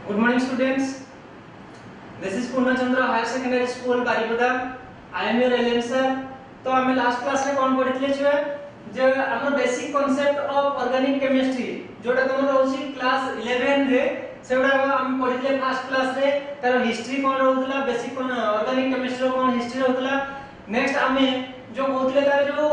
Good morning students. This is Purnachandra Higher Secondary School Baripada. I am your LM sir. तो हमें last class रे कोन पढितले छे जे हमर basic concept of organic chemistry जोटा तुम रहउची class 11 रे सेउडा हम पढितले फर्स्ट क्लास रे तार हिस्ट्री कोन रहउतला बेसिक कोन ऑर्गेनिक केमिस्ट्री कोन हिस्ट्री रहउतला नेक्स्ट हमें जो कहतले तार जो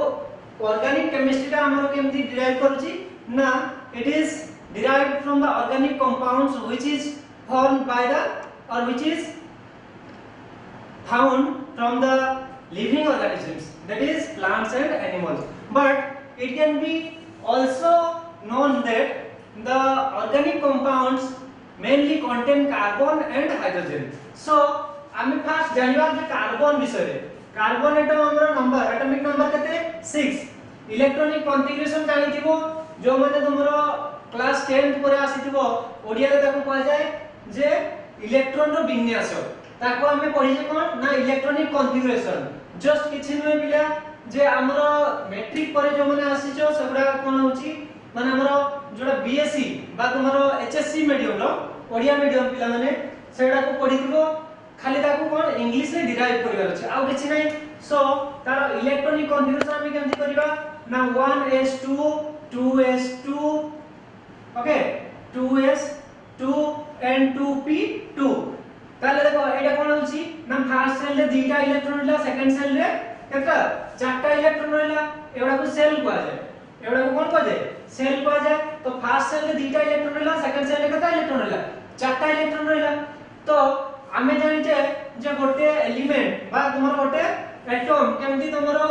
ऑर्गेनिक केमिस्ट्री ता हमर केमती डिराइव करूची ना it is derived from the organic compounds which is formed by the or which is found from the living organisms, that is plants and animals. But it can be also known that the organic compounds mainly contain carbon and hydrogen. So आमे first जानिबा जे carbon विषय रे carbon atom हमर number atomic number केते 6 electronic configuration जानिथिबो जो माने तुमरो class 10 पर आसीथिबो ओडिया रे ताको कहै जाय जे इलेक्ट्रॉन रो विन्यास ताको हमें पढि जे कोन ना इलेक्ट्रॉनिक कॉन्फ़िगरेशन जस्ट किछि नुए पिला जे हमरो मैट्रिक पर जो माने आसीछो सेगुडा कोन होची माने हमरो जोडा बीएससी बा तुमरो एचएससी मीडियम रो ओडिया मीडियम पिला माने सेगुडा को पढिथिबो खाली ताको कोन इंग्लिश रे डिराइव करिवार अछि आ किछि नै सो तार इलेक्ट्रॉनिक कॉन्फ़िगरेशन हमें केमति करिबा ना 1s2 2s2 okay 2s2 and 2p2 ताले देखो एटा कोन होची ना फर्स्ट सेल रे दुईटा इलेक्ट्रॉन रहला सेकंड सेल रे केता चारटा इलेक्ट्रॉन रहला एवडा को सेल कहै जाय एवडा को कोन कहै जाय सेल कहै जाय तो फर्स्ट सेल रे दुईटा इलेक्ट्रॉन रहला सेकंड सेल रे केता इलेक्ट्रॉन रहला चारटा इलेक्ट्रॉन रहला तो आमे जानि जे गोटे एलिमेंट बा तुमर गोटे एटम केमति तुमरो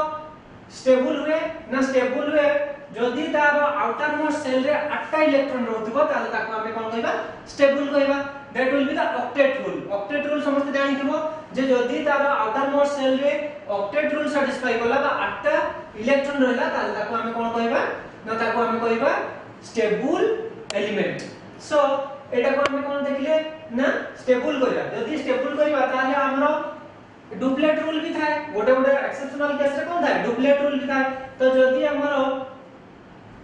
स्टेबल हुए ना स्टेबल हुए जदि तार आउटर मोस्ट सेल रे 8टा इलेक्ट्रॉन रहउथबो ताले ताको हमें कोन कहबा स्टेबल कहबा that will be the octet rule समस्त जानिथिबो जे जदि तार आउटर मोस्ट सेल रे ऑक्टेट रूल सैटिस्फाई करला बा 8टा इलेक्ट्रॉन रहला ताले ताको हमें कोन कहबा ना ताको हमें कहबा स्टेबल एलिमेंट सो एटा को हमें कोन देखले ना स्टेबल करबा जदि स्टेबल करबा ताले हमरो डुप्लेट रूल भी थाए गोटे गोटे एक्सेप्शनल केस रे कोन थाए डुप्लेट रूल भी थाए तो जदि हमरो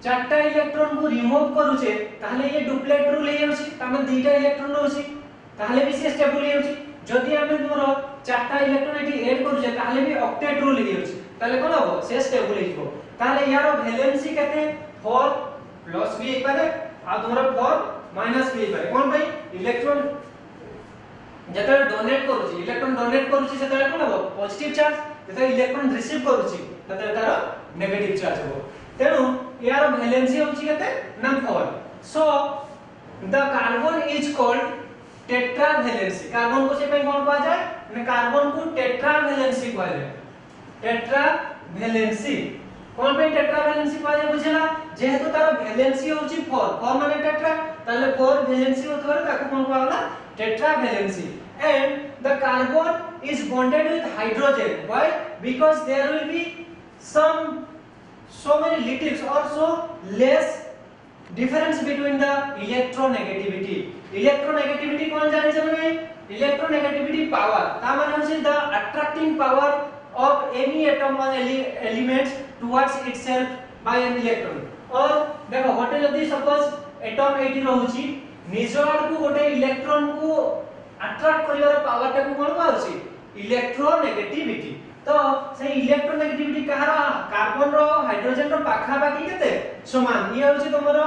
चारटा इलेक्ट्रॉन को रिमूव करूचे ताहले ये डुप्लेट रूल हे होची तामे दुईटा इलेक्ट्रॉन रहउची ताहले भी से स्टेबल हे होची जदि हमें तुमरो चारटा इलेक्ट्रॉन एटी ऐड करूचे ताहले भी ऑक्टेट रूल हे होची ताहले कोन हो से स्टेबल हेइबो ताहले यारो वैलेंसी केते 4 प्लस भी एक पारे आ तुमरो 4 माइनस भी एक पारे कोन भाई इलेक्ट्रॉन जते डोनेट करूची इलेक्ट्रॉन डोनेट करूची सेते कोन हो पॉजिटिव चार्ज जते इलेक्ट्रॉन रिसीव करूची तते तारो नेगेटिव चार्ज हो तेनु यार वैलेंसी होची केते ना 4 so the carbon is called tetra valency carbon को से पे कोन कहा जाय ने कार्बन को टेट्रा वैलेंसी कहा जाय टेट्रा वैलेंसी कोन पे टेट्रा वैलेंसी कहा जाय बुझला जेहेतु तार वैलेंसी होची 4 माने टेट्रा ताले 4 वैलेंसी होतबार ताको कोन कहला tetra valency and the carbon is bonded with hydrogen why because there will be so many littles or so less difference between the electronegativity कौन जाने चाहिए electronegativity power ता माने होची the attracting power of any atom or elements towards itself by an electron और देखो गोटे जदी सपोज एटम एटी रहउची निज आड़ को गोटे इलेक्ट्रॉन को अट्रैक्ट करिवार पावर टा को कोन कहउची इलेक्ट्रोनेगेटिविटी तो से इलेक्ट्रोनेगेटिविटी कहार कार्बन रो हाइड्रोजन रो पाखा बाकी केते समान ये होची तमरो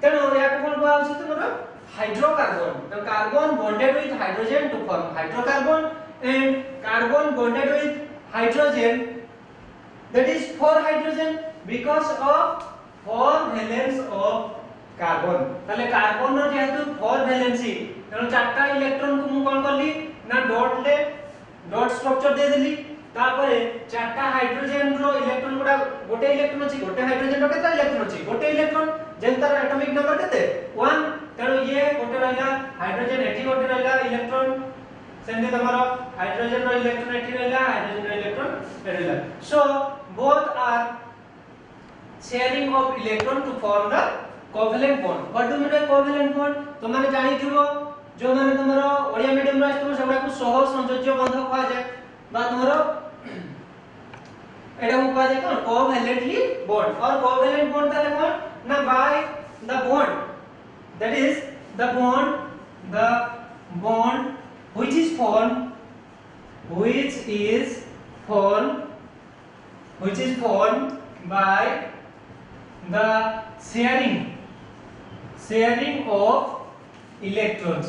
तेनो या को कोन कहउची तमरो हाइड्रोकार्बन तो carbon bonded with hydrogen to form hydrocarbon and carbon bonded with hydrogen that is 4 hydrogen because of 4 valence of carbon ताले कार्बन रो जेहेतु 4 वैलेंसी तेनो चारटा इलेक्ट्रॉन को मु कोन करली ना डॉट स्ट्रक्चर दे देली तापरे चारटा हाइड्रोजन रो इलेक्ट्रॉन गुडा गोटे इलेक्ट्रॉन अछि गोटे हाइड्रोजन रो केता इलेक्ट्रॉन अछि गोटे इलेक्ट्रॉन जेंतर एटॉमिक नंबर केते 1 तेनो ये गोटे रहला हाइड्रोजन एठी गोटे रहला इलेक्ट्रॉन सेंदी तमरो हाइड्रोजन रो इलेक्ट्रॉन एठी रहला हाइड्रोजन रो इलेक्ट्रॉन रहला so both are sharing of electron to form the covalent bond what do mean by covalent bond तो माने जानि थिबो जो माने तमरो ओडिया मीडियम रो आस्तम सेबडा को सह संयोज्य बंध कहा जाय बा तमरो एटा को कहा जाय कोन कोवेलेंटली बॉन्ड और कोवेलेंट बॉन्ड ताले कोन ना by the bond that is the bond the bond which is formed by the sharing of electrons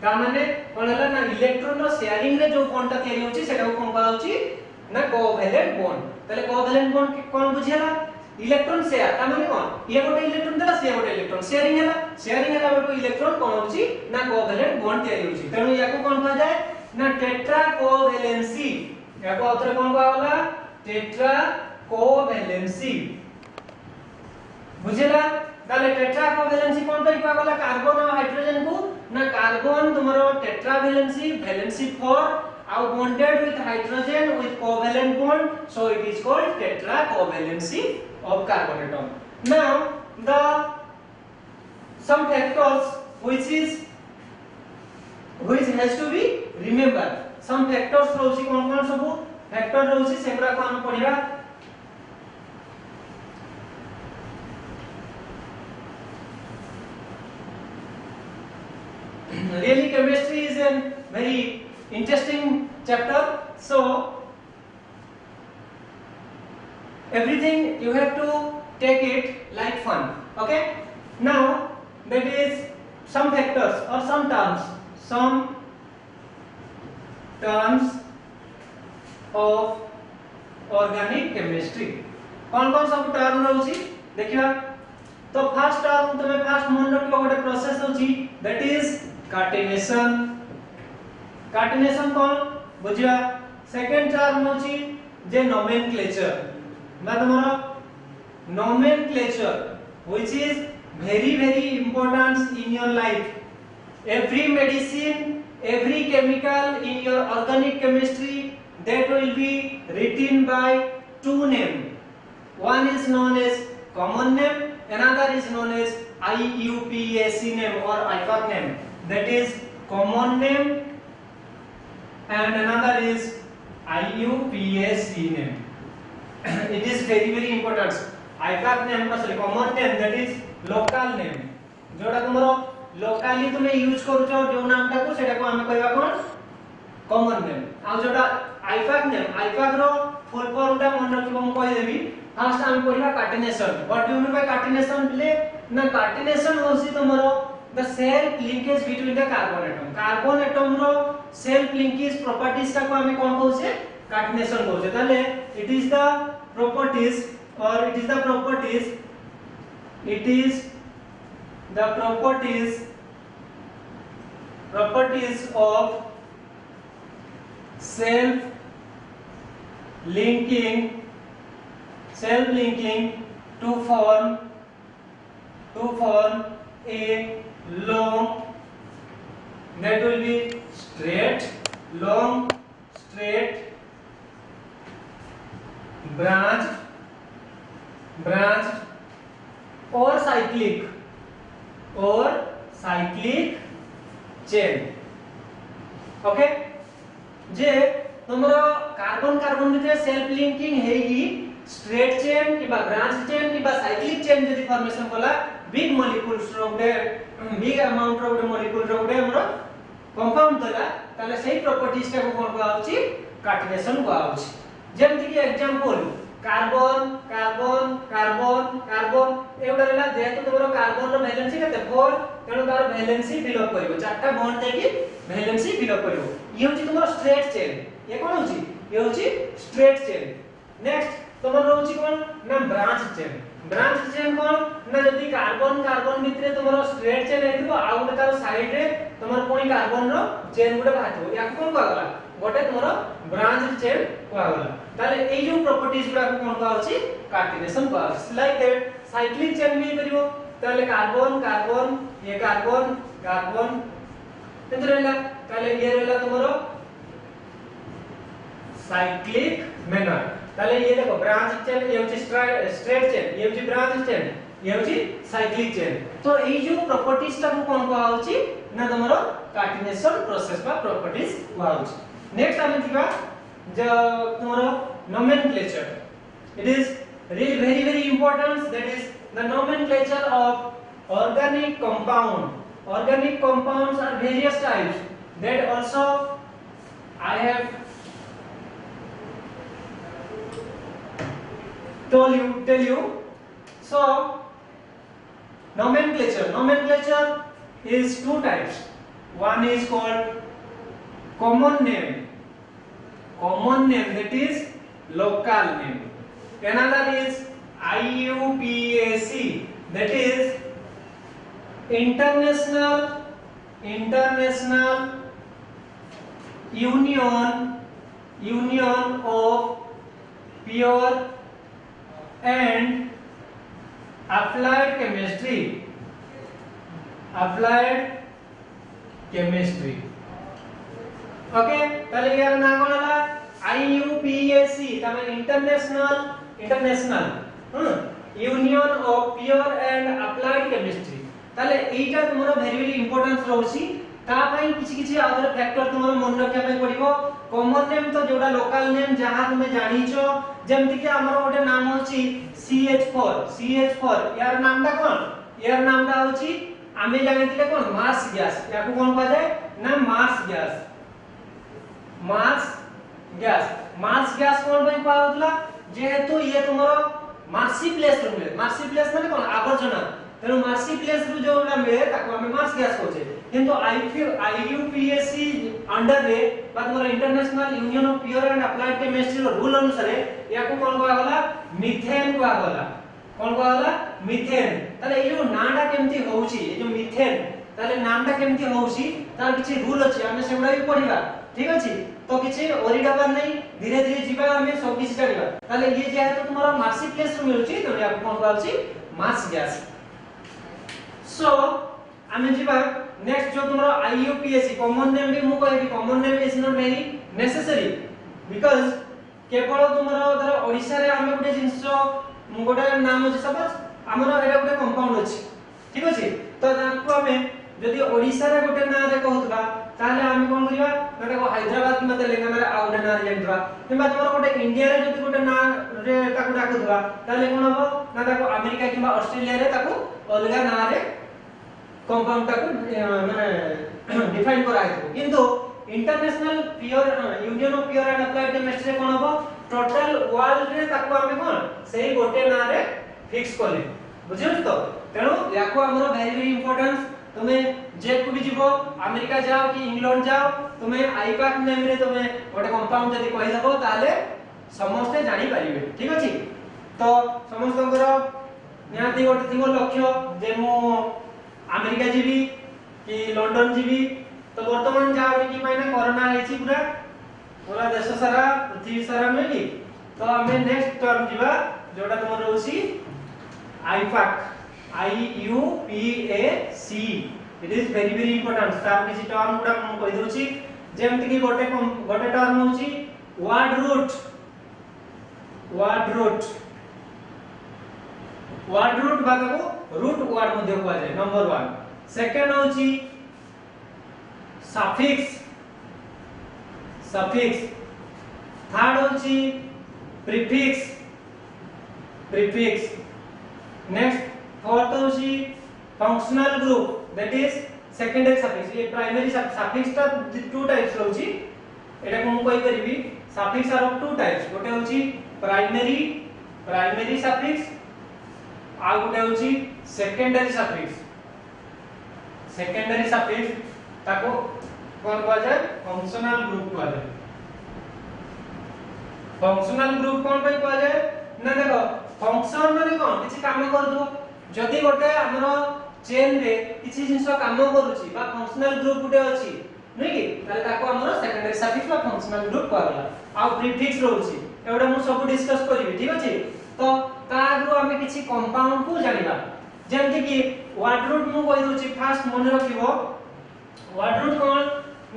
का माने कोन हला ना इलेक्ट्रॉन रो शेयरिंग रे जो बॉन्ड ता तयारी होची सेटा को कोन कहला होची ना कोवैलेंट बॉन्ड तले कोवैलेंट बॉन्ड कोन बुझियला इलेक्ट्रॉन शेयर का माने कोन ये गोटे इलेक्ट्रॉन देला से गोटे इलेक्ट्रॉन शेयरिंग हला बेटो इलेक्ट्रॉन कोन होची ना कोवैलेंट बॉन्ड तयारी होची तेनु याको कोन कहा जाय ना टेट्रा कोवैलेंसी याको अथरे कोन कहला टेट्रा कोवैलेंसी बुझियला ताले टेट्रा कोवैलेंसी कोन तरी कहला कार्बन और हाइड्रोजन को ना कार्बन तुम्हारो टेट्रा वैलेंसी 4 आउ bonded with hydrogen with covalent bond so it is called tetra covalency of carbon atom now the some factors which has to be remember some factors रहउसी कोन सब factor रहउसी सेकरा को हम पढिबा really chemistry is a very interesting chapter so everything you have to take it like fun okay now that is some factors or some terms of organic chemistry कौन कौन सब term रहउची देखिबा तो first term तमे first मन रखिबो गोटे process होची that is कार्टिनेशन कौन बुझिया सेकंड टर्म होची जे नोमेनक्लेचर ना तुम्हारा nomenclature which is very important in your life every medicine every chemical in your organic chemistry that will be written by two names one is known as common name another is known as IUPAC name or IUPAC name that is common name and another is IUPAC name it is very important IUPAC name sorry common name that is local name जोटा तुमरो locally तुमे use करूछो जो नामटा को सेटा को हमें कहबा कोन common name आ जोटा IUPAC नेम IUPAC रो फुल फॉर्मटा मन रखिबो हम कहि देबी फर्स्ट हम पढिबा catenation what do you mean by catenation ले ना कार्टिनेशन होसी तुमरो the self linkage between the carbon atom row self linkage properties टा को हमें कोन कहउछे कार्टिनेशन कहउछे ताले it is the properties of self linking to form a long that will be straight branched or cyclic chain okay जे तुमरो carbon भितर self linking हेगी straight chain किबा branch chain किबा साइक्लिक चेन जदी फॉर्मेशन कला बिग मॉलिक्यूल्स रो big amount रो मॉलिक्यूल रो हमरो कंपाउंड दला ताले सेही प्रॉपर्टीज टा को कोन कहउची कार्टिनेशन कहउची जेमति कि एग्जांपल कार्बन एवडा रहला जेहेतु तोरो कार्बन रो वैलेंसी केते 4 तेनु तार वैलेंसी फिल अप करिवो चारटा बॉन्ड देकी वैलेंसी फिल अप करिवो ये होची तोरो स्ट्रेट चेन ये कोन होची ये होची स्ट्रेट चेन नेक्स्ट तोमर होची कोन ना ब्रांच चेन कोन ना जदी कार्बन भितरे तोमर स्ट्रेट चेन हेतिबो आ गुटे तार साइड रे तोमर कोनी कार्बन रो चेन गुटे बाहातो या कोन कहला गोटे तोमर ब्रांच चेन कहला ताले ए जो प्रॉपर्टीज गुडा कोन कहउची कार्टिनेशन कहउची लाइक दैट साइक्लिक चेन भी करिवो ताले कार्बन ये कार्बन तेंद्र रहला ताले ये रहला तोमर साइक्लिक मैनर ताले ये देखो ब्रांच चेन ये होची स्ट्रेट चेन ये होची ब्रांच चेन ये होची साइक्लिक चेन तो ए जो प्रॉपर्टीज ता को कोन कहउची ना तोमर कार्टिनेशन प्रोसेस बा प्रॉपर्टीज कहउची नेक्स्ट आमे दिबा जो Tomar nomenclature it is really very important that is the nomenclature of organic compound organic compounds are various types. That also I have tell you. So nomenclature is two types. One is called common name, that is local name. Another is IUPAC, that is international union of pure and applied chemistry. Okay তাহলে यार না কোন হলা IUPAC তাহলে international union of pure and applied chemistry তাহলে এইটা তোমার very very importance রହୁଛି তা ପାଇଁ କିଛି আদর ফ্যাক্টর তোমার মনে রাখিয়া ପାଇଁ পড়িব কমন নেম তো যেটা লোকাল নেম যাহা তুমি জানিছো যেমতি কি ଆମର ଗୋଟେ নাম হচ্ছে CH4 यार নামটা কোন यार নামটা হচ্ছে আমি জানিছিলে কোন মার্স গ্যাস ইয়াকু কোন কয় যায় না মার্স গ্যাস কোন ପାଇଁ କୁହା ହଉଥିଲା যেহেতু ইয়ে তোমার মার্সি প্লেস ରୁ মিলে মার্সি প্লেস মানে কোন আবর্জনা তেଣୁ মার্সি প্লেস ରୁ ଯୋଉଟା ମିଳେ ତାକୁ ଆମେ ମାର୍ସ ଗ୍ୟାସ କହୁଛେ କିନ୍ତୁ IUPAC अंडर रे বা তোমার international union of pure and applied chemistry ର রুল অনুসারে ইয়াকু কোন কুହା গলা মিথেন কুହା গলা কোন কুହା গলা মিথেন তাহলে এই যে নামটা কেমতি হଉଛି এই যে মিথেন তাহলে নামটা কেমতি হଉଛି তার কিছু রুল আছে আমি সেগুলা भी পড়িবা ঠিক আছে তো কিছু ওরিডাবার নাই ধীরে ধীরে ଯିବା ଆମେ सब কিছু জানিবা তাহলে ये যেহেতু তোমার মার্সি প্লেস ରୁ ମିଳୁଛି তো ইয়াকু কোন କୁହା ହଉଛି মার্স গ্যাস सो আমি ଯିବା नेक्स्ट जो तुम्हारा IUPAC कॉमन नेम भी मु कहबी common name is not very necessary because केवल तुम्हारा धर ओडिसा रे हम गुटे जिंस गोटे नाम अछि सपोज हमर एटा गुटे कंपाउंड अछि ठीक अछि तो ताको हमें यदि ओडिसा रे गुटे नाम रे कहतबा ताले हम कोन करिवा एटा को हैदराबाद किबा तेलंगाना रे आ गुटे नाम जानतबा किबा तुम्हारा गुटे इंडिया रे यदि गुटे नाम रे ताको डाकतबा ताले कोन हबो ना ताको अमेरिका किबा ऑस्ट्रेलिया रे ताको अलगा नाम रे कंपाउंड ताको माने डिफाइन करा हेतु किंतु international pure union of pure and applied chemistry कोन हबो टोटल वर्ल्ड रे ताको हम कोन सेही गोटे नाम रे फिक्स करले बुझियो तो तेणु याको हमर वेरी वेरी इंपोर्टेंस तुमे जे को भी जीवो अमेरिका जाओ कि इंग्लैंड जाओ तुमे आईपैक नेम रे तुमे गोटे कंपाउंड जदी कहि दबो ताले समस्त जानि परिबे ठीक अछि तो समस्तंकर निहाती गोटे थिगो लक्ष्य जे मु अमेरिका जीवी कि लंडन जीवी तो वर्तमान जाओ कि पाइना कोरोना हेछि पूरा देश सारा पृथ्वी सारा मिली तो हमें नेक्स्ट टर्म जीवा जोटा तुम रहउसी IUPAC IUPAC it is very very important तार किछि टर्म गुडा हम कहि दउची जेमति कि गोटे टर्म होची वर्ड रूट भागको रूट वर्ड मध्ये कुआ जाय नंबर 1 सेकंड होची सफिक्स थर्ड होची प्रीफिक्स नेक्स्ट फोर्थ होची functional group that is secondary suffix ये प्राइमरी सफिक्स ता टू टाइप्स होची एटा को कोइ करबी suffix are of two types गोटे होची प्राइमरी सफिक्स आ गोटे होची सेकेंडरी सफिक्स ताको कोन कहै छै फंक्शनल ग्रुप कहै छै फंक्शनल ग्रुप कोन पे कहै छै ना देखो फंक्शन माने कोन किछि काम करदो जदी गोटे हमरो चेन रे किछि जिंस काम करूची बा फंक्शनल ग्रुप गुटे अछि नै कि ताले ताको हमरो सेकेंडरी सफिक्स बा फंक्शनल ग्रुप कहला आ प्रीफिक्स रहउची एवडा मु सब डिस्कस करबी ठीक अछि तो तागु हमें किछि कंपाउंड को जानिबा जेमति कि वर्ड रूट मु कहि दोची फास्ट मने रखिबो वर्ड रूट कोन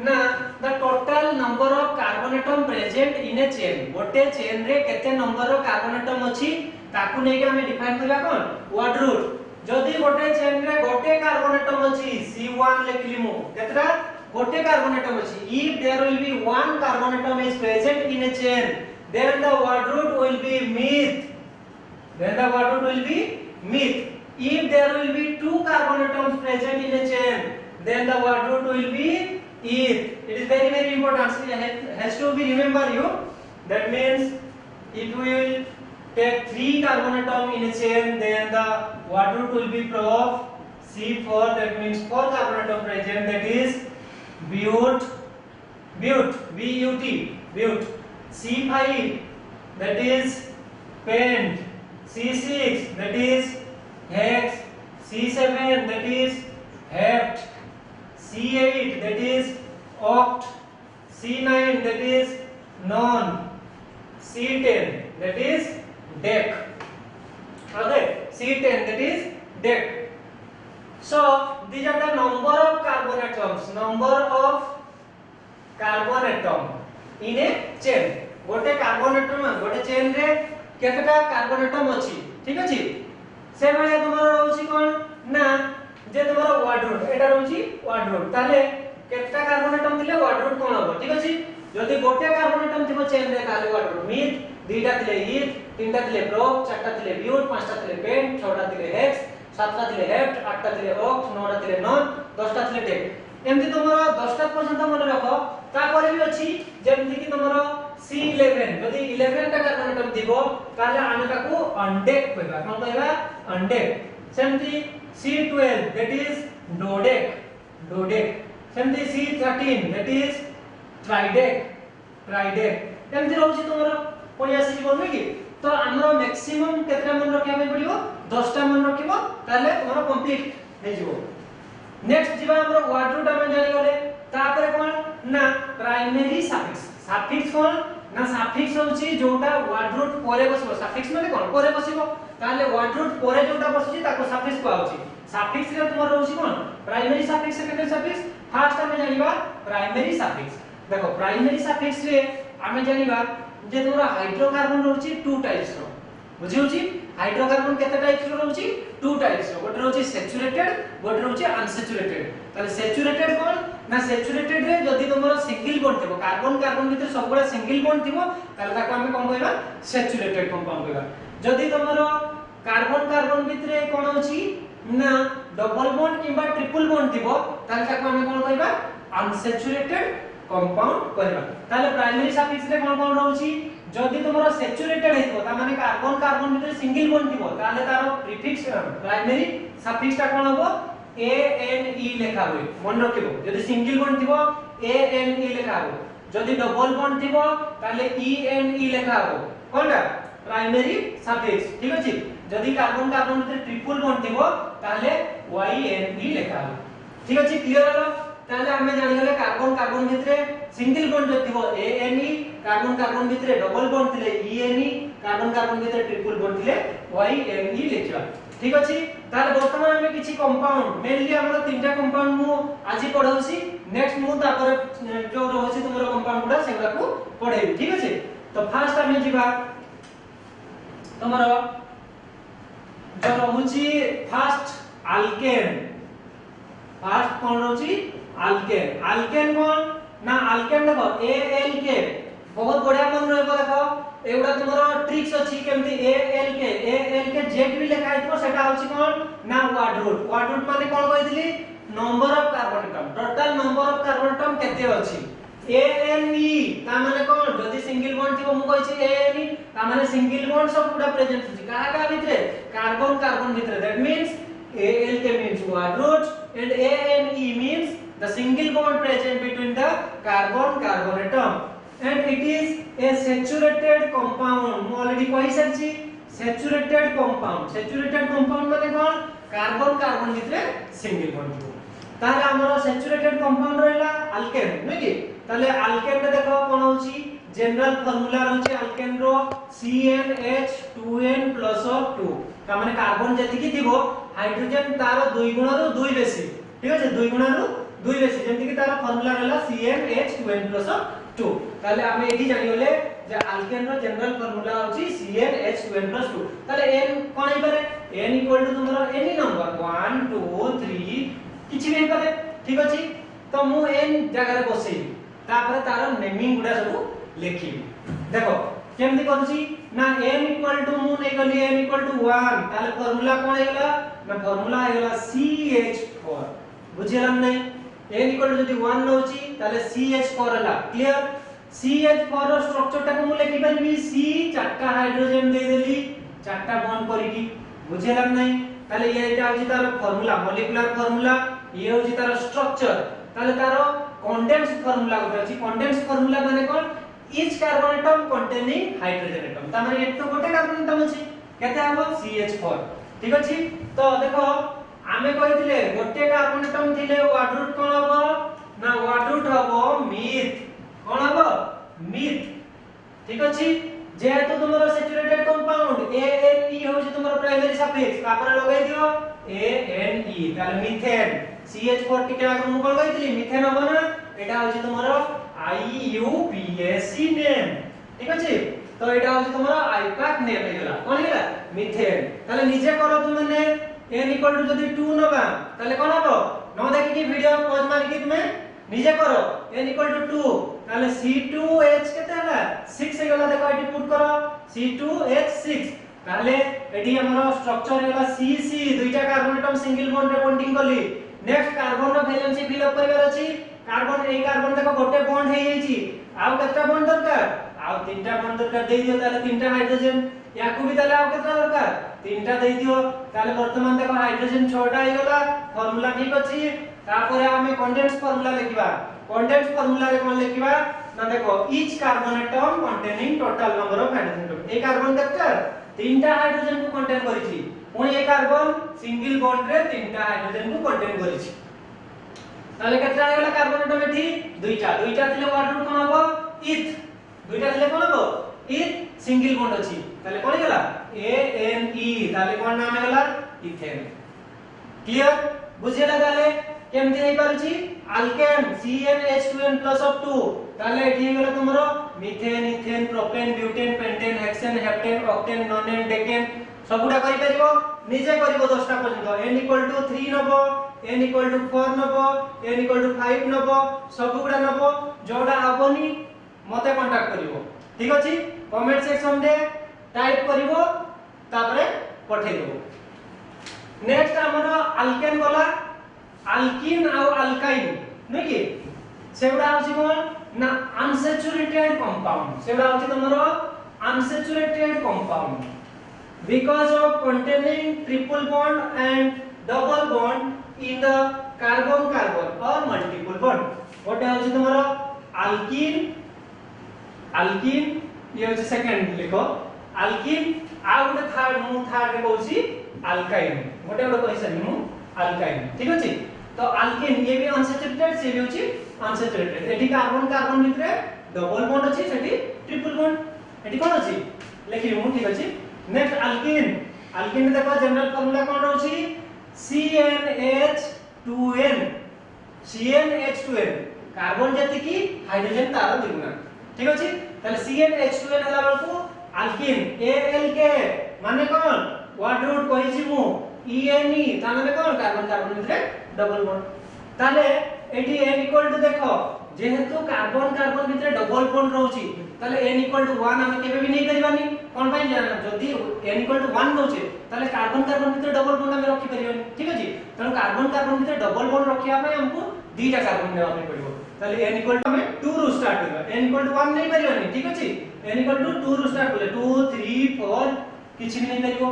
ना the total number of carbon atom present in A chain गोटे चेन रे केते नंबर ऑफ कार्बन एटम अछि ताकू नै के हमें डिफाइन करबा कोन वर्ड रूट जदी गोटे चेन रे गोटे कार्बन एटम अछि C1 लिखली मु केतरा गोटे कार्बन एटम अछि if there will be one carbon atom is present in a chain then the word root will be meth if there will be two carbon atoms present in a chain, then the word root will be eth. It is very important. So it has to be remember you. That means if we will take 3 carbon atom in a chain, then the word root will be of C4. That means 4 carbon atom present. That is but, but. C5, that is pent. C6, that is hex. C7, that is hept. C8, that is oct. C9, that is non. C10, that is dec. Okay, C10, that is dec. So these are the number of carbon atoms. Number of carbon atom in a chain. गोटे carbon atom गोटे chain रे केतेटा carbon atom अछि ठीक अछि से बेले तुमर रहउछि कोन ना जे तुमर वर्ड रूट एटा रहउछि वर्ड रूट ताले केतेटा कार्बन एटम दिले वर्ड रूट कोन हो ठीक अछि जदि गोटे कार्बन एटम थिबो चेन रे ताले वर्ड रूट मीथ दुईटा थिले ईथ तीनटा थिले प्रोप चारटा थिले ब्यूट पांचटा थिले पेंट छटा थिले हेक्स सातटा थिले हेप्ट आठटा थिले ऑक्ट नौटा थिले नॉन 10टा थिले डेक एमति तुमर 10टा पर्यंत मन रखो तापर भी अछि जेमति कि तुमर C11 যদি 11 টা কার্বন এটম দিব তাহলে আমি তাকু অনডেক কইবা কোন কইবা অনডেক সেমতি C12 that is dodec সেমতি C13 that is tridec এমতি রହୁଛି তোমার কোন আসি জীবন কি তো আমরা ম্যাক্সিমাম কেতটা মন রাখিবা ପାଇଁ পড়িবো 10 টা মন রাখিবো তাহলে তোমার কমপ্লিট হৈ যাব নেক্সট যিবা আমরা ওয়ার্ড রুট আমি জানি গলে তারপরে কোন না প্রাইমারি সাফিক্স সাফিক্স কোন ना साफिक्स होची जोटा वर्ड रूट परे बसबो साफिक्स माने कोन परे बसिबो ताले वर्ड रूट परे जोटा बसुची ताको साफिक्स कहउची साफिक्स रे तुमर रहउची कोन primary suffix secondary suffix first हमें जानिबा प्राइमरी साफिक्स देखो प्राइमरी साफिक्स रे हमें जानिबा जे तुमर हाइड्रोकार्बन रहउची टू टाइप्स रो बुझिउची हाइड्रोकार्बन केते टाइप्स रो रहउची टू टाइप्स रो गोटे रहउची सैचुरेटेड गोटे रहउची अनसैचुरेटेड ताले सैचुरेटेड कोन ना सैचुरेटेड रे जदी तुमरो सिंगल बॉन्ड थिबो कार्बन कार्बन भीतर सब बडा सिंगल बॉन्ड थिबो ताले ताको हमें कोन कहबा सैचुरेटेड कंपाउंड कहबा जदी तुमरो कार्बन कार्बन भीतर कोन होची ना डबल बॉन्ड किबा ट्रिपल बॉन्ड थिबो ताले ताको हमें कोन कहबा अनसैचुरेटेड कंपाउंड कहबा ताले प्राइमरी सफिक्स रे कोन कोन रहउची जदी तुमरो सैचुरेटेड हेतिबो ता माने कार्बन कार्बन भीतर सिंगल बॉन्ड थिबो ताले तारो प्रीफिक्स प्राइमरी सफिक्स ता कोन होबो A N E लेखा हुए मन रखिबो जदी सिंगल बॉन्ड थिबो A N E लेखा हो जदी डबल बॉन्ड थिबो ताले E N E लेखा हो कोनटा प्राइमरी सफिक्स ठीक अछि जदी कार्बन कार्बन भीतर ट्रिपल बॉन्ड थिबो ताले Y N E लेखा हो ठीक अछि क्लियर हलो ताले हमें जानि गेले कार्बन कार्बन भीतर सिंगल बॉन्ड थिबो A N E carbon carbon भीतर डबल बॉन्ड थिले E N E carbon carbon भीतर ट्रिपल बॉन्ड थिले Y N E लेखिबा ठीक अछि ताले वर्तमान हमें किछि कंपाउंड मेनली हमर तीनटा कंपाउंड मु आजि पढौसी नेक्स्ट मु तापर जो रहछि तुमरो कंपाउंड गुडा सेगला को पढेबी ठीक अछि तो फर्स्ट हमें जिबा तुमरो जो रहछि फर्स्ट अल्केन फर्स्ट कोन रहछि अल्केन कोन ना अल्केन देखो ALK बहुत बढ़िया मन रहबो देखो एउडा तुमरो ट्रिक्स अछि केमति ALK जेट भी लिखा हितो सेटा होछि कोन ना वर्ड रूट माने कोन कहितली number of carbon atom total number of carbon atom केते अछि ANE ता माने कोन जदी सिंगल बॉन्ड थिबो मु कहिछि ANE ता माने सिंगल बॉन्ड सब गुडा प्रेजेंट अछि काहा का भितरे कार्बन कार्बन भितरे that means ALK means word root and ANE means the single bond present between the carbon atom and it is a saturated compound ମୁଁ ऑलरेडी कहि सकछि saturated compound माने कोन carbon carbon भितरे single bond हो ताले हमर saturated compound रहला alkane नै कि ताले अल्केन रे देखो कोन होची जनरल फार्मूला रहउची अल्केन रो CnH2n + 2 ता माने कार्बन जति कि थिबो हाइड्रोजन तारो 2 गुण रो 2 बेसी ठीक अछि 2 गुण रो 2 बेसी जति कि तारो फार्मूला रहला CnH2n + 2 ताले हम एठी जानि होले जे अल्केन रो जनरल फार्मूला होची CnH2n + 2 ताले n कोन हे पारे n = तुमरो एनी नंबर 1 2 3 किछि भी पारे ठीक अछि तो मु n जगह रे बसै तापर तारो नेमिंग गुडा सब लिखि देखो केमति करूची ना n = मु नै गली n = 1 ताले फार्मूला कोन हेला ना फार्मूला आइगला CH4 बुझियला नै n इक्वल टू जदी 1 नउची ताले CH4 हला क्लियर CH4 रो स्ट्रक्चर टाको मु लेखि परबी C चारटा हाइड्रोजन दे देली चारटा बॉन्ड करिकी बुझियला नै ताले एटा होची तार फार्मूला मॉलिक्यूलर फार्मूला ये होची तार स्ट्रक्चर ताले तार कंडेंस फार्मूला गोटे अछि कंडेंस फार्मूला माने कोन each carbon atom containing hydrogen atom ता माने एतो गोटे कार्बन एटम अछि केते हबो CH4 ठीक अछि तो देखो आमे कहिथिले गोटे कार्बन एटम थिले वाट रूट कोन हबो ना वाट रूट हबो मिथ कोन हबो मिथ ठीक अछि जेहेतु तुमरो सैचुरेटेड कंपाउंड ANE होछि तुमरो प्राइमरी सफिक्स तापर लगाइ दियो ANE ताले मीथेन CH4 टिके आगु मु कोन कहिथिली मीथेन हबो ना एटा होछि तुमरो IUPAC नेम ठीक अछि तो एटा होछि तुमरो आईपैक नेम हेला कोन हेला मीथेन ताले निजे करो तुमने n इक्वल टू जदी 2 नबा ताले कोन हबो न देखि कि वीडियो पॉज मारि कि तुमे निजे करो n इक्वल टू 2 ताले C2H केते हला 6 हेला देखो एटी पुट करो C2H6 ताले एटी हमरो स्ट्रक्चर हेला CC दुईटा कार्बन एटम सिंगल बॉन्ड रे बॉन्डिंग कली नेक्स्ट कार्बन रो वैलेंसी फिल अप करबार अछि कार्बन ए कार्बन देखो गोटे बॉन्ड हे जाईची आउ केतना बॉन्ड दरकार आउ तीनटा बॉन्ड दरकार देई दियो ताले तीनटा हाइड्रोजन याकू भी ताले आउ केतना दरकार तीनटा देई दियो ताले वर्तमान देखो हाइड्रोजन 6टा हे गला फार्मूला ठीक अछि तापर हमें कंडेंस फार्मूला लिखिबा कंडेंस फार्मूला रे कोन लिखिबा ना देखो each carbon atom containing total number of hydrogen A carbon दरकार तीनटा हाइड्रोजन को कंटेन करिछि पुनी ए कार्बन सिंगल बॉन्ड रे तीनटा हाइड्रोजन को कंटेन करिछि ताले केतना आइगला कार्बन एटम एठी दुईटा दुईटा थिले वाट रूट कोन हबो इथ दुईटा थिले कोन हबो इथ सिंगल बॉन्ड अछि ताले कोन गेला ANE ताले कोन नाम हेला इथेन क्लियर बुझियला गाले केमति नै परछि अल्केन CnH2n +2 ताले एठी गेला तुमरो methane ethane propane butane pentane hexane heptane octane nonane decane सबुडा करि परिबो निजे करिवो 10टा पर्यंत n इक्वल टू 3 नबो n इक्वल टू 4 नबो n इक्वल टू 5 नबो सबुडा नबो जोडा आबोनी मते कांटेक्ट करिवो ठीक अछि कमेंट सेक्शन रे टाइप करिवो तापरे पठै देबो नेक्स्ट हमरो अल्केन वाला अल्किन आ अल्काइन नै कि सेवडा होछि कोन ना अनसैचुरेटेड कंपाउंड सेवडा होछि तमरो unsaturated compound because of containing triple bond and double bond in the carbon carbon or multiple bond what है होछि तमरो अल्किन अल्किन ये होछि सेकंड लिखो अल्किन आ गुटे थर्ड मु थर्ड रे कहूछि अल्काइन गोटे गोटे कहै मु अल्काइन ठीक अछि तो अल्किन ये भी अनसैचुरेटेड से भी होछि अनसैचुरेटेड एठी कार्बन कार्बन भितरे डबल बॉन्ड अछि सेठी ट्रिपल बॉन्ड एठी कोन अछि लेखि मु ठीक अछि नेक्स्ट अल्किन अल्किन में देखो जनरल फार्मूला कोन रहउछि CnH2n CnH2n कार्बन जति की हाइड्रोजन तार दुगुना ठीक अछि ताले CnH2n हला बलको अल्किन ALK माने कोन वाट रूट कहिछि मु ENE ता माने कोन कार्बन कार्बन भितरे डबल बॉन्ड ताले एठी n इक्वल टू देखो जेहेतु कार्बन कार्बन भितरे डबल बॉन्ड रहउछि ताले n इक्वल टू 1 हम केबे भी नै करबानी कोन भाई जाना जदी n इक्वल टू 1 दोचे ताले कार्बन कार्बन भितरे डबल बॉन्ड हम रखि परिबनी ठीक अछि तन कार्बन कार्बन भितरे डबल बॉन्ड रखिया पय हमको दीटा कार्बन देबा पय पड़िबो ताले n इक्वल टू हमें 2 रु स्टार्ट करबा n इक्वल टू 1 नै परिबनी ठीक अछि n इक्वल टू 2 रु स्टार्ट करले 2 3 4 किछि नै परिबो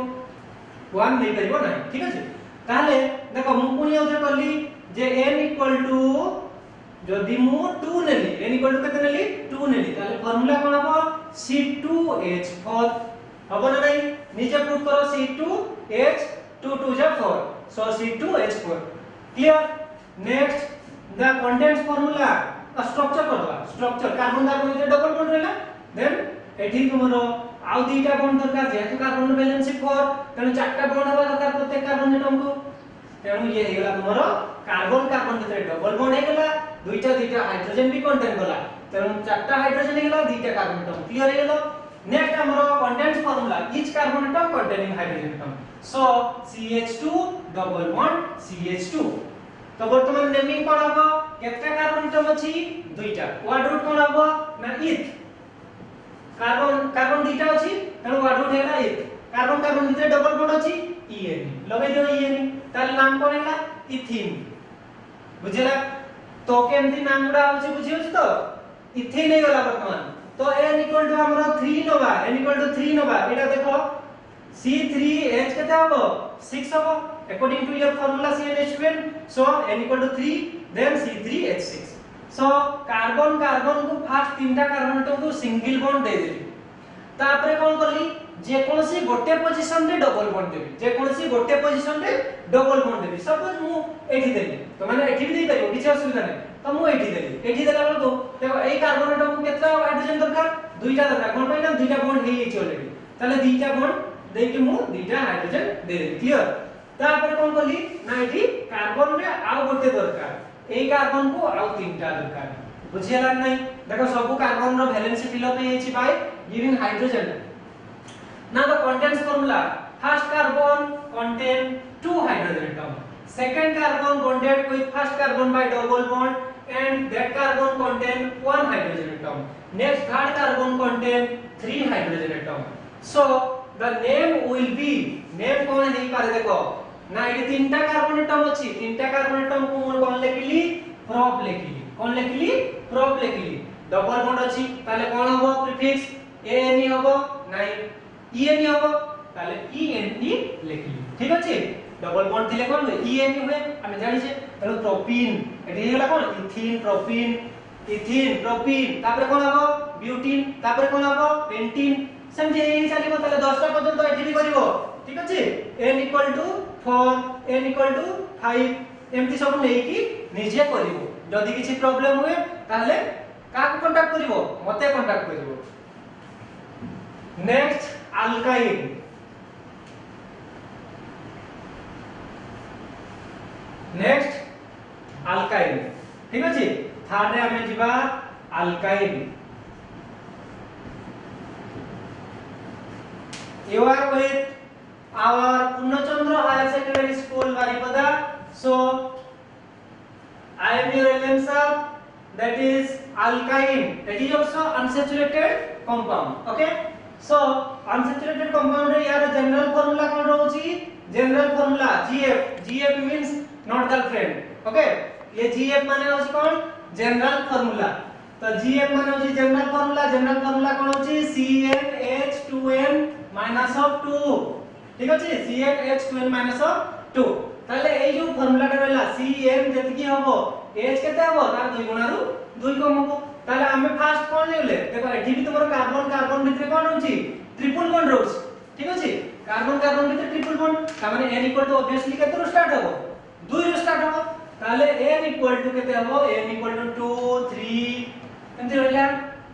1 नै परिबो नै ठीक अछि ताले देखो मु पुनी औजे करली जे n इक्वल टू जदी मु 2 नेली n इक्वल टू केते नेली 2 नेली ताले फार्मूला कोन हबो C2H4 हबो ना नहीं नीचे पुट करो C2H 2 2 जा 4 so C2H4 clear next the condense formula structure करबा स्ट्रक्चर कार्बन कार्बन में डबल बॉन्ड रहला देन एठी तुमरो आउ दीटा बॉन्ड दरकार जेहेतु कार्बन बैलेंस 4 तने चारटा बॉन्ड हबा दरकार प्रत्येक कार्बन एटम को तेणु ये हेगला तुमरो कार्बन कार्बन भितर डबल बॉन्ड हेगला दुईटा दुईटा हाइड्रोजन भी कंटेन कला तेणु चारटा हाइड्रोजन हेगला दुईटा कार्बन एटम क्लियर हेगला नेक्स्ट हमरो condense formula each carbon atom containing hydrogen atom so CH2 double bond CH2 तो वर्तमान नेमिंग कोन हबो केतना कार्बन एटम अछि दुईटा वाट रूट कोन हबो ना इथ कार्बन कार्बन दुईटा अछि तेणु वाट रूट हेला इथ कार्बन कार्बन भितर डबल बॉन्ड अछि ENE लगे दो ENE ताले नाम कोन हैला इथिन बुझिला तो केमती नाम गुडा होची बुझियो तो इथिन हे गला वर्तमान तो n इक्वल टू हमरो 3 nova n equal to 3 nova एटा देखो C3H केते हबो 6 हबो according to your formula CnH2n so n equal to 3 then C3H6 so carbon carbon को फास्ट तीनटा कार्बन एटम को सिंगल बॉन्ड दे देली तापरे कोन करली जे कोनसी गोटे पोजीशन रे डबल बॉन्ड देबी जे कोनसी गोटे पोजीशन रे डबल बॉन्ड देबी सपोज मु एठी देली तो माने एठी भी दे परियो किछ असुविधा नै तो मु एठी देला बेल को देखो एई कार्बन एटम को केतना हाइड्रोजन दरकार दुईटा दरकार कोन पय ना दुईटा बॉन्ड हे हिच ऑलरेडी ताले दुईटा बॉन्ड देके मु दुईटा हाइड्रोजन दे देली क्लियर तापर कोन करली ना एठी कार्बन रे आउ गोटे दरकार एई कार्बन को आउ तीनटा दरकार बुझियला नै देखो सब कार्बन रो वैलेंसी फिल अप हे छि by giving hydrogen now the contents formula first carbon contain 2 hydrogen atom second carbon bonded with first carbon by double bond and that carbon contain 1 hydrogen atom next third carbon contain 3 hydrogen atom so the name will be name कोन हेई पारे देखो ना eighty तीनटा carbon atom अछि तीनटा carbon atom को मोर कोन लिखली prop लिखली कोन लिखली prop लिखली डबल बॉन्ड अछि ताले कोन होबो प्रीफिक्स ane होबो नाही ENE होबो ताले ENE लिखली ठीक अछि डबल बॉन्ड थिले कोन ENE हुए हम जानि छे ताले प्रोपीन एटी हेला कोन इथिन प्रोपीन तापर कोन होबो ब्यूटीन तापर कोन होबो पेंटीन समझे एही चलिबो ताले 10 टा पर्यंत एटी भी करिवो ठीक अछि n = 4 n = 5 एमती सब नै कि निजे करिवो जदी किछि प्रॉब्लम हुए ताले काक कांटेक्ट करिवो मते कांटेक्ट करिवो नेक्स्ट alkyne ठीक अछि थर्ड रे हमें जिबा alkyne you are with our Purnachandra Higher Secondary School Varipada so I am your LM sir that is alkyne that is also unsaturated compound okay so unsaturated compound रे यार general formula कोन रहउची general formula GF means not girlfriend okay ये GF माने होची कोन general formula तो GF माने होची जनरल फार्मूला कोन होची CnH2n -2 ठीक अछि CnH2n -2 ताले ए जो फार्मूला टा रहला Cn जति की हबो H केते हबो तार 2 गुणा रु 2 कम हबो ताले हमें फास्ट कोन लेले देखो एठी भी तुमर कार्बन कार्बन भितरे कोन होची ट्रिपल बॉन्ड रोज ठीक अछि कार्बन कार्बन भितरे ट्रिपल बॉन्ड त माने n = ऑब्वियसली केते रो स्टार्ट हबो 2 रो स्टार्ट हबो ताले n = केते हबो n = 2 3 एंती रहला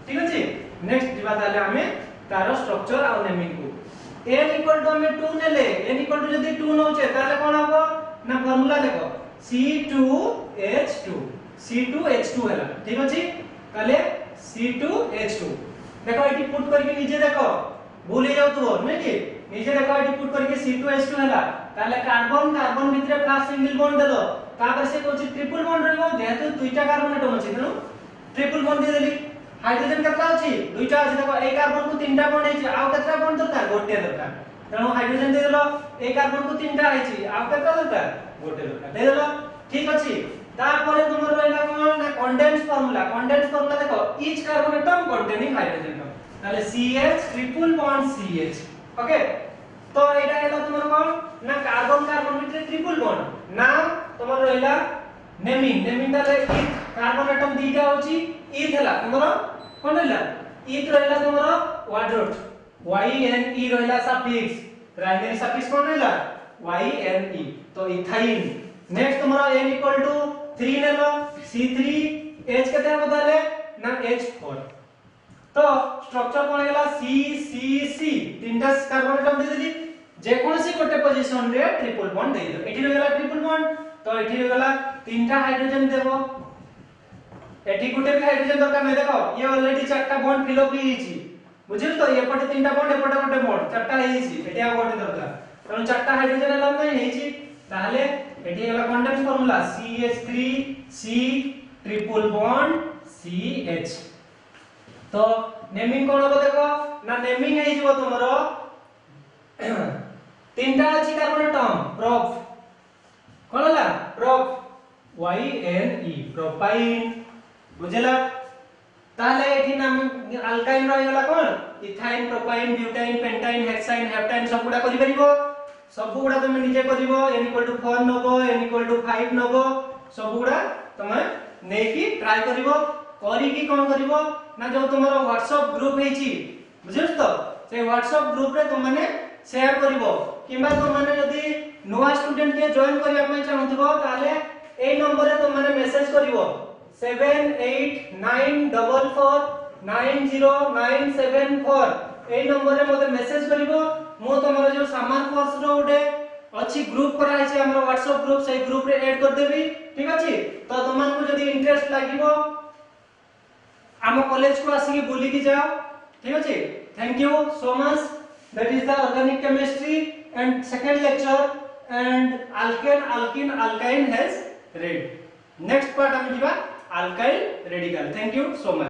ठीक अछि नेक्स्ट दिबा ताले हमें तारो स्ट्रक्चर आ नेमिंग को n = हमें 2 नेले n = जदी 2 नौचे ताले कोन हबो ना फार्मूला देखो C2H2 हैला ठीक अछि ताले C2H2 देखो एटी पुट करके नीचे देखो भूल जाउ तो नै कि नीचे देखो एटी पुट करके C2H2 हैला ताले कार्बन कार्बन भितरे फर्स्ट सिंगल बॉन्ड देलो तापर से कोची ट्रिपल बॉन्ड रहबो जेहेतु दुईटा कार्बन एटम अछि तनो ट्रिपल बॉन्ड दे देली हाइड्रोजन केतना अछि दुईटा अछि देखो ए कार्बन को तीनटा बॉन्ड अछि आ केतना बॉन्ड दरकार गोटे दरकार तनो हाइड्रोजन दे देलो ए कार्बन को तीनटा अछि आ केतना दरकार गोटे दरकार दे देलो ठीक अछि तापर तुमर रहला कोन ना कंडेंस फार्मूला देखो each carbon atom containing hydrogen atom ताले CH triple bond CH okay तो एटा हैला तुमर कोन ना कार्बन कार्बन भितरे ट्रिपल बॉन्ड ना तुमर रहला नेमिंग ताले ईथ कार्बन एटम दीटा होची ईथ हैला तुमर कोन हैला ईथ रहला तुमर YNE रहला सफिक्स प्राइमरी सफिक्स कोन हैला YNE तो इथाइन नेक्स्ट तुम्हारा n = 3 ले लो C3H केते बदले ना H4 तो स्ट्रक्चर कोन गेला CCC तीनटा कार्बन एटम दे देली जे कोनसी गोटे पोजीशन रे ट्रिपल बॉन्ड दे दो एठी रहला ट्रिपल बॉन्ड तो एठी रहला तीनटा हाइड्रोजन देबो एठी गोटे भी हाइड्रोजन दरकार नै देखो ये ऑलरेडी चारटा बॉन्ड फिल अप हिची बुझिल तो ये पटे तीनटा बॉन्ड एपटे गोटे बॉन्ड चारटा हिची एठी आ गोटे दरकार तनो चारटा हाइड्रोजन एला नै हिची ताले एठी हला condense formula CH3C triple bond CH तो नेमिंग कोन हो देखो ना नेमिंग हे जिवो तमरो तीनटा अछि कार्बन टर्म प्रोप कोन होला प्रोप YNE प्रोपाइन बुझला ताले एठी नाम अल्काइन रहि गला कोन ethyne propyne butyne pentyne hexyne heptyne सब गुडा करि परिबो सब गुडा तुम निजे करिवो n = 4 नबो n = 5 नबो सब गुडा तुम नेकी ट्राई करिवो करी की कोन करिवो ना जो तुम्हारा WhatsApp ग्रुप हेची बुझिस तो से WhatsApp ग्रुप रे तुम माने शेयर करिवो किबा तुम माने यदि नोवा स्टूडेंट के जॉइन करिया पय चाहथिबो ताले ए नंबर रे तुम माने मेसेज करिवो 7894490974 ए नंबर रे मते मेसेज करिवो मो तमरो जो सामान कोर्स रो उडे अछि ग्रुप करा है हमरो WhatsApp ग्रुप से ग्रुप रे ऐड कर देबी ठीक अछि तो तुमन को जदी इंटरेस्ट लागिवो आम कॉलेज को आसी बुली की जाओ ठीक अछि thank you so much that is the organic chemistry and second lecture and alkane alkene alkyne has read next part हम जिबा alkyl radical thank you so much